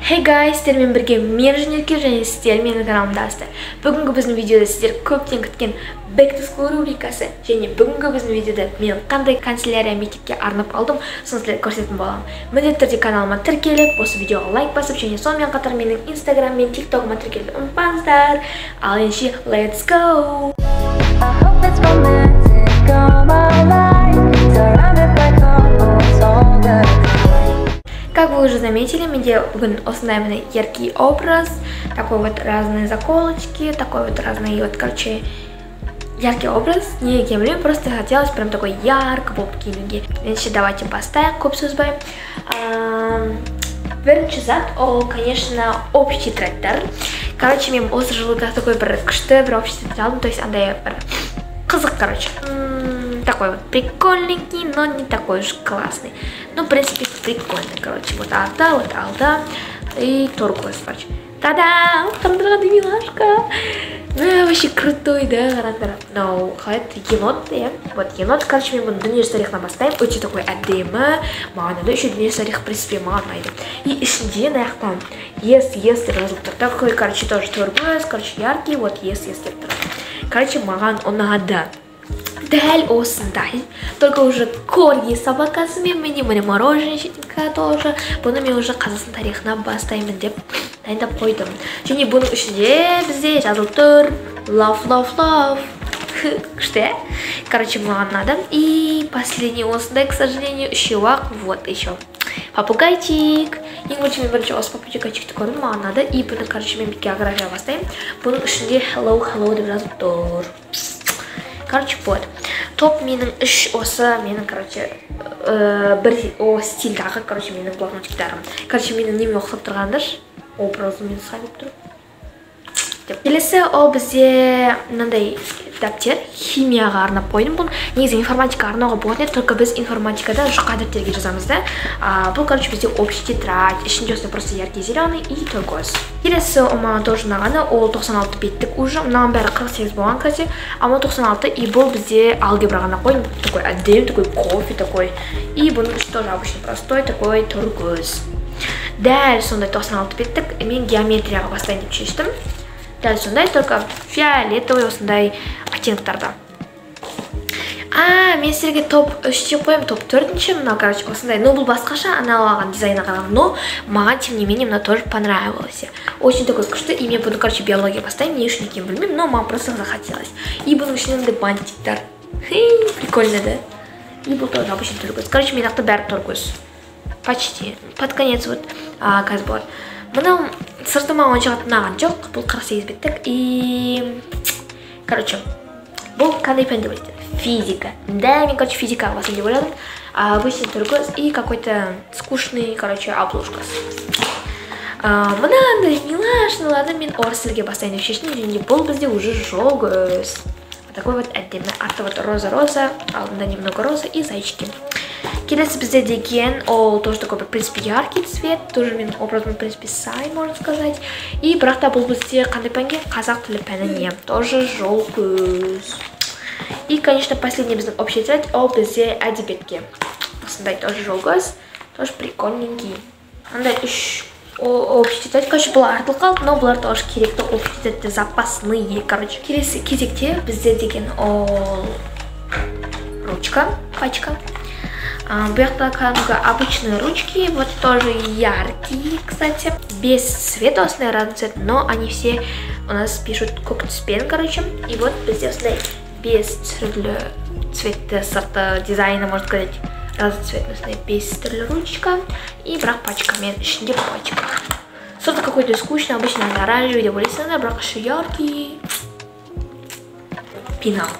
Hey guys, сіздермен бірге мен Жөнерке және сіздер менің каналымдасыздар. Бүгінгі біздің видеода сіздер көптен күткен Back to School рубрикасы және бүгінгі біздің видеода мен қандай канцелярия мектепке арнап алдым, соны сіздерге көрсететін боламын. Міндетті түрде каналыма тіркеліп, осы видеоға лайк басып және сонымен қатар менің Instagram мен TikTok'ыма тіркелуді ұмытпаңыздар. Ал ендеше, let's go! Как вы уже заметили, менде бүгін осындай міне яркий образ, такой вот разные заколочки, такой вот разный вот, короче, яркий образ. Не екенмін, просто хотелось прям такой ярко болып киінуге. Ендеше давайте поставим, көп сөзбай. Бірінші зат, ол, конечно, общий тректор. Короче, мен осы жылы такой бір күшті бір общий тректор алдым, то есть андай бір қызық, короче. Такой вот прикольненький, но не такой уж классный. Ну, в принципе, прикольный, короче. Вот алда и туркоз, короче. Та-дам! Қарандырғанды милашка! Вообще крутой, да, қарандар. Но, қалай енот, иә? Вот енот, короче, мен бұны дүниежүзі тарихына бастаймын. Өте такой әдемі. Маған да еще дүниежүзі тарих, в принципе, маған ұнайды. И ішінде аяқтан ес деп жазылып тұр. Такой, короче, тоже туркоз, короче, яркий, вот ес деп тұр. Короче, маған ұнады. Дәл осындай, только уже корги собакасымен міне мороженщикка тоже. Бұны мен уже Қазақстан тарихына бастаймын деп дайындап қойдым. Және бұның ішінде бізде жазылып тұр love. Күшті, короче, маған ұнады. И последний осындай, к сожалению, үшеу-ақ, вот еще попугайчик. Ең мен бірінші осы попугайчикті көрдім, маған ұнады. И бұны, короче, мен география бастаймын. Бұның ішінде hello деп жазылып тұр. Короче, вот. Топ менің осы менің, короче, бір стильдағы, короче, менің блокнотиктарым. Короче, менің неме оқып тұрғандар, образы мен салып тұр. Келесі, ол бізде мынандай дәптер, химияға арнап қойдым. Бұл негізі информатика арнауға болатын еді, только біз информатикада жұқа дәптерге жазамыз да. Бұл, короче, бізде общий тетрадь, ішінде осындай просто яркий зеленый и туркоз. Келесі, маған тоже ұнағаны, ол 96 беттік уже, мынаған бәрі 48 болған, кстати, а бұл 96, и бұл бізде алгебра ғана қойдым, такой әдем, такой кофе, такой, и бұның іші тоже обычный простой, такой туркоз. Дәл сондай 96 беттік, мен геометрияға бастайын деп шештім. Дәл сондай, только фиолетовый осындай оттенктарда. Мен сіздерге топ 3-те қойым, топ 4-ші, мына, короче, осындай. Ну, бұл басқаша аналаған дизайна қалған, но маған, тем не менее, мына тоже понравилось. Очень такой күшті, и мен бұны, короче, биология бастаймын, не үшін екенін білмеймін, но маған просто захотелось. И бұның ішінде мындай бантиктар. Прикольно, да? И бұл тоже обычный туркоз. Короче, мен ақты бәрі туркоз. Почти. Под конец вот қазір болады. Мұның сыртыма онша ұнаған жоқ, бұл 48 беттік. И, короче, бұл қандай пән деп ойлайды? Физика. Да, мен, короче, физикаға басым деп ойладым. Обычный туркоз и какой-то скучный, короче, обложка. Мынандай милашный, ладно, мен орыс тілге бастайын деп шештім, және бұл бізде уже жогөз. Такой вот әдемі. Арты вот роза-роза, алдында немного роза и зайчики. Келесі бізде деген, ол тоже такой, в принципе, яркий цвет, тоже мен образом, в принципе, сай, можно сказать. И бірақ та бұл бізде қандай пәнге? Қазақ тілі пәніне, тоже жогөз. И, конечно, последний біздің общий тетрадь, ол бізде әдебиетке. Осындай тоже жогөз, тоже прикольненький. Андай үш общий тетрадь, короче, бұлар артылып қалды, но бұлар тоже керекті общий тетрадьті запасные, короче. Келесі кезекте бізде деген ол ручка, пачка. Бұяқта кәдімгі обычные ручки, вот тоже яркие, кстати. Без цвета, осындай разный цвет, но они все у нас пишут көк түспен, короче. И вот бізде осындай без түрлі цветті сырты дизайна, можно сказать, разноцветный, без түрлі ручка. И бірақ пачкамен, ішінде пачка. Сырты какой-то скучный, обычно оранжевый деп ойлайсың, бірақ еще яркий. Пенал.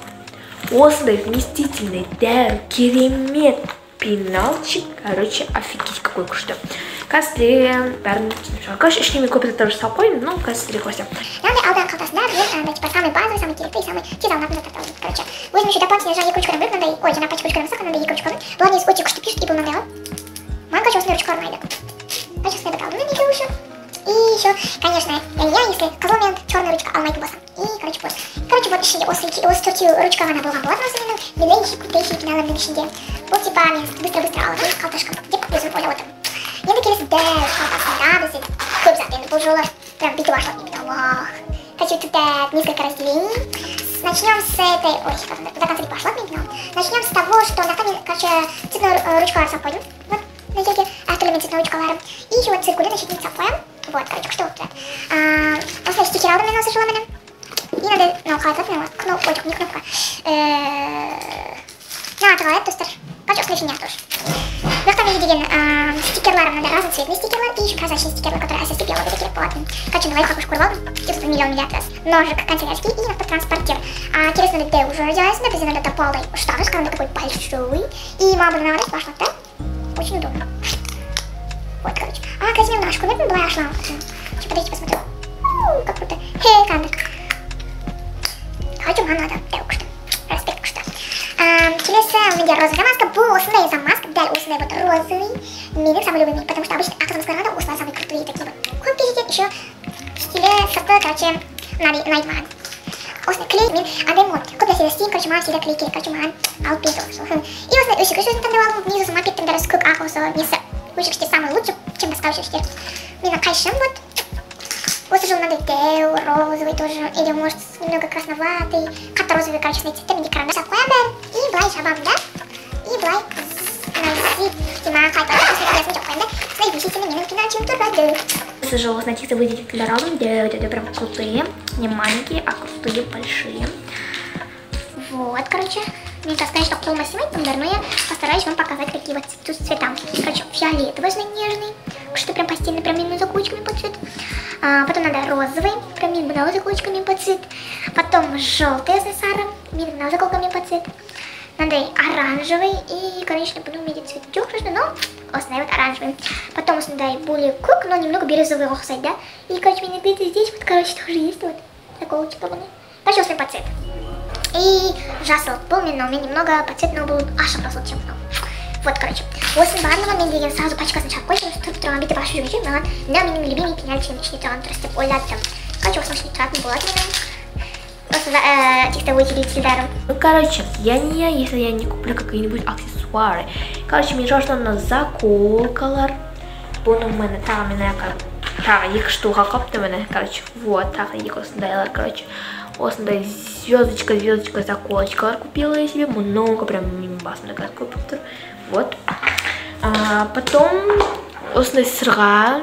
Осындай вместительный, да, керемет пеналчик, короче, офигеть какой күшті. Қазір бәрін түсініп. Короче, ішіне мен көп заттар жасап қойдым, но қазір көрсем. Яғни алдағы қалтасында мен типа самый базовый, самый керекті и самый тез алынатын заттарды алдым. Короче, өзім еще дополнительно жаңа екі ручкадан бөліп, мынандай, ой, жаңа пачка ручкадан жасақ, мынандай екі ручка алдым. Бұлар негізі өте күшті пишет, и бұл мынандай алып. Маған, короче, осындай ручка ұнайды. Короче, осындай алдым мен екеуі еще. И еще, конечно, я если қызыл мен черный ручка алмайтын болсам. И, короче, вот ішінде осы төртеу ручка ғана болған болатын осы менің милейший, крутейший пеналымның ішінде. Бұл типа мен быстро алып өз қалташкам деп өзім ойлап отырмын. Енді келесі дәл қалтасында бізде жила прям битва шла мне вах. Короче, тут несколько разделений. Начнем с этой, ой, до конца не пошла мне. Начнем с того, что на камень, короче, цветную ручку сапоем. Вот, на зелье, автолемент цветную ручку ларом. И еще вот циркулю, значит, не сапоем. Вот, короче, что вот тут. После стикера у меня сожила меня. И надо, ну, хватать, ну, кнопка, ой, не кнопка. На, това тостер. Короче, основная фигня тоже. Вертами видели стикерлар, надо разноцветный стикерлар и еще прозрачный стикерлар, который SST белый, вот такие плотные. Короче, давай как уж курвал, тут миллиард раз. Ножик канцелярский и автотранспортер. Интересно, это уже делается, на презент это полный штатус, он такой большой. И мама на раз пошла, да? Очень удобно. Вот, короче. Кстати, немножко, наверное, была я шла. Сейчас, подождите, посмотрю. Как круто. Хей, камера. Хочу, мама, надо, так что. Респект, что. Келесі у меня розовая маска, бұл осындай замазка, дәл осындай вот розовый, менің самый любимый, потому что обычно автомаскаларда осылар самые крутые такие вот. Көп кезден еще стиле сырты, короче, ұнайды маған. Осындай клей, мен андай мод, көп нәрселер істеймін, короче, маған всегда клей керек, короче, маған алып берді осы. И осындай өшігіш өзім таңдап алдым, внизу мапеттің дәріс көк ақ осы несі, өшігіштер самый лучше, чем басқа өшігіштер. Мен қайшым вот. Осы жыл надо дәу, розовый тоже, или может немного красноватый, қатты розовый, короче, цветы, менде карандаш алып қоям бәрін, и былай жабам, да? И былай носить, тема қайта, осындай жоқ қоям, да? Осындай висительно менің финансым тұрады. Осы жыл осындай тексты выделителер алдым, где прям крутые, не маленькие, а крутые, большие. Вот, короче, мне сейчас, конечно, полностью но я постараюсь вам показать, какие вот цвета. Короче, фиолетовый, нежный, что прям постельный, прям именно закулочками под цвет. Потом надо розовый, прям именно закулочками под цвет. Потом желтый с саром, именно заколками под цвет. Надо оранжевый и, конечно, буду иметь цветок, но основной вот оранжевый. Потом надо более кук, но немного бирюзовый охсать, да. И, короче, мне где-то здесь вот, короче, тоже есть вот заколочка. Короче, основной под цвет. И жасыл был мен, но у меня немного по цвету был аж посыл, чем вот, короче. Осень барлығы мен деген сразу пачкасын шығып қойдым, тұрып тұрған беті башы жүрген маған менің любимый пенальтиның ішіне тұрған дұрыс деп ойладым. Короче, осының ішіне тұратын болады менің. Осы текстовой выделитель. Ну, короче, если я не куплю какие-нибудь аксессуары. Короче, мен жаштан заколкалар. Бұны мені тағы мен тағы екі штуға қапты мені. Короче, вот, тағы екі осындайлар, короче. Осындай звездочка, заколочкалар купила я себе. Много, прям басында купил. Вот. Потом осындай сырға.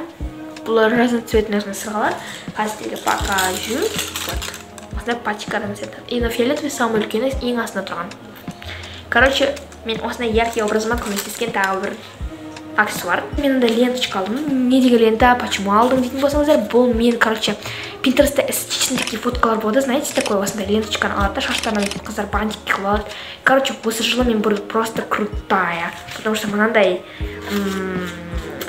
Бұл разноцветный сырғалар. Қазір покажу. Вот. Осындай пачка разноцветный. И на фиолетовый самый үлкені ең астына тұрған. Короче, мен осындай яркий образыма көмектескен тағы бір аксессуар. Мен андай ленточка алдым. Не деген лента, почему алдым дейтін болсаңыздар, бұл мен, короче, Пинтерстта эстетичный такие фоткалар болды, знаете, такой осындай ленточканы алады, шаштарына қыздар бантики қылады. Короче, осы жылы мен буду просто крутая, потому что мынандай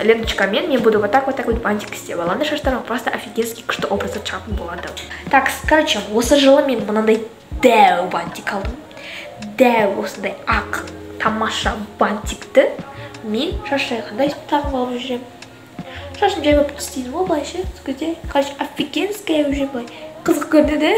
ленточкамен мен буду вот так вот бантик істеп аламын, шаштарыма просто офигенский күшті образда шығатын болады. Так, короче, осы жылы мен мынандай дәу бантик алдым. Дәу осындай ақ тамаша бантикті мен шаш жайғанда тағып алып жүрем. Шашым жайып істейді ғой былайша, где, короче, офигенская уже былай. Қызық көрді, да?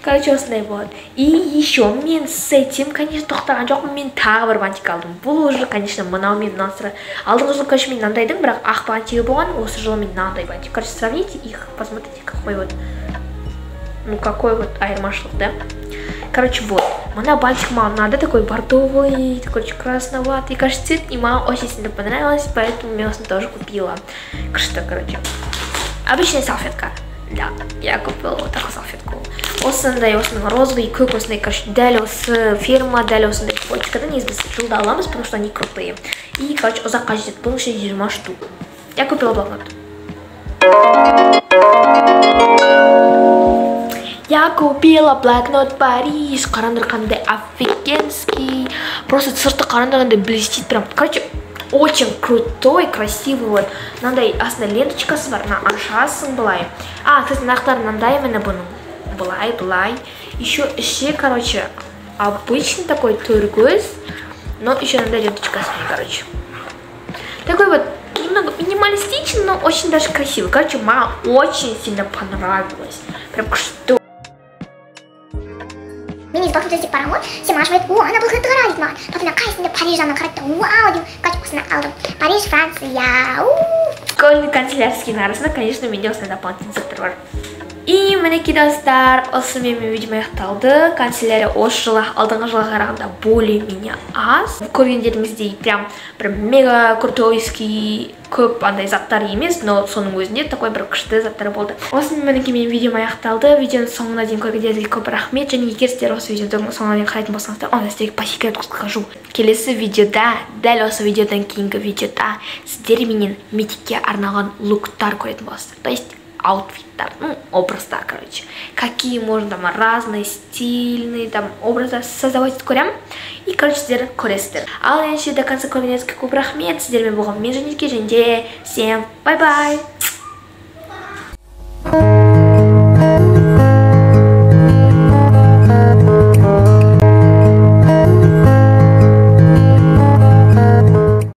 Короче, осындай болады. И еще мен с этим, конечно, тоқтаған жоқпын, мен тағы бір бантик алдым. Бұл уже, конечно, мынау мен мынау сыра. Алдыңғы жылы, короче, мен мынандайдың, бірақ ақ бантигі болған, осы жылы мен мынандай бантик. Короче, сравните их, посмотрите, какой вот, ну, какой вот айырмашылық, да? Короче, вот, мына бантик маған надо, такой бордовый, такой красноватый, кажется, цвет, и мама очень сильно понравилась, поэтому я его тоже купила. Что, короче, обычная салфетка, да, я купила вот такую салфетку. Осындай, розовый, көк, осындай, короче, дәл осы фирма, дәл осындай почкадан біз жылда аламыз, потому что они крутые. И, короче, ұзаққа жетеді, бұл еще 20 штук. Я купила блокнот. Я купила блокнот Париж, қараңдар қандай офигенский, просто сырты қараңдар қандай блестит, прям, короче, очень крутой, красивый, вот, мынандай астында ленточкасы бар, мына ашасың былай. Кстати, нақтар мынандай міне бұның, былай, еще іші, короче, обычный такой тургөз, но еще мынандай ленточкасы, короче. Такой вот, немного минималистичный, но очень даже красивый, короче, мне очень сильно понравилось, прям что. Мен избавлюсь от парамон, все машут, о, она будет нравится, мама. Потом на кайсне Париж, она говорит, вау, как вкусно, алдым. Париж, Франция, школьный канцелярскийдің арасында, конечно, менде осындай дополнительный заттар бар. И мінекей достар, осымен мен видео аяқталды. Канцелярия осы жылы алдыңғы жылға қарағанда более-менее аз. Көргендеріңіздей прям бір мега крутойский көп андай заттар емес, но соның өзінде такой бір күшті заттар болды. Осымен мінекей менің видеом аяқталды. Видеоның соңына дейін көргендеріңізге көп рахмет. Және егер сіздер осы видеоның соңына дейін қарайтын болсаңыздар, онда сіздерге по секрету скажу. Келесі видеода, дәл осы видеодан кейінгі видеода сіздер менен мектепке арналған луктар көретін боласыздар. То есть аутфиттар, ну, образдар, короче. Какие можно там разные, стильные там образы создавать көрем. И, короче, сіздер көресіздер. Ал енді до конца көргеніңізге көп рахмет. Сіздермен болған мен Жанерке, және всем бай-бай!